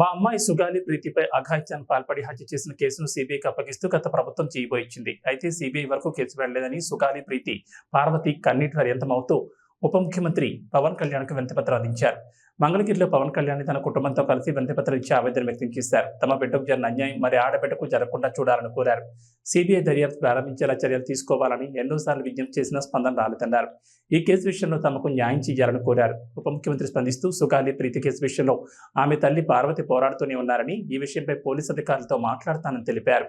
మా అమ్మాయి సుగాలి ప్రీతిపై అఘాయిత్యానికి పాల్పడి హత్య చేసిన కేసును సీబీఐకి అప్పగిస్తూ గత ప్రభుత్వం జీవో ఇచ్చింది. అయితే సీబీఐ వరకు కేసు వెళ్లలేదని సుగాలి ప్రీతి పార్వతి కన్నీటి పర్యంతమవుతూ ఉప ముఖ్యమంత్రి పవన్ కళ్యాణ్కు వినతిపత్రం అందించారు. మంగళగిరిలో పవన్ కళ్యాణ్ తన కుటుంబంతో కలిసి వినతిపత్రం ఇచ్చి ఆవేదన వ్యక్తం చేశారు. తమ బిడ్డకు జరిగిన అన్యాయం మరి ఆడబిడ్డకు జరగకుండా చూడాలని కోరారు. సీబీఐ దర్యాప్తు ప్రారంభించేలా చర్యలు తీసుకోవాలని ఎన్నోసార్లు విజ్ఞప్తి చేసినా స్పందన రాలేదన్నారు. ఈ కేసు విషయంలో తమకు న్యాయం చేయాలని కోరారు. ఉప ముఖ్యమంత్రి స్పందిస్తూ సుగాలి ప్రీతి కేసు విషయంలో ఆమె తల్లి పార్వతి పోరాడుతూనే ఉన్నారని, ఈ విషయంపై పోలీసు అధికారులతో మాట్లాడతానని తెలిపారు.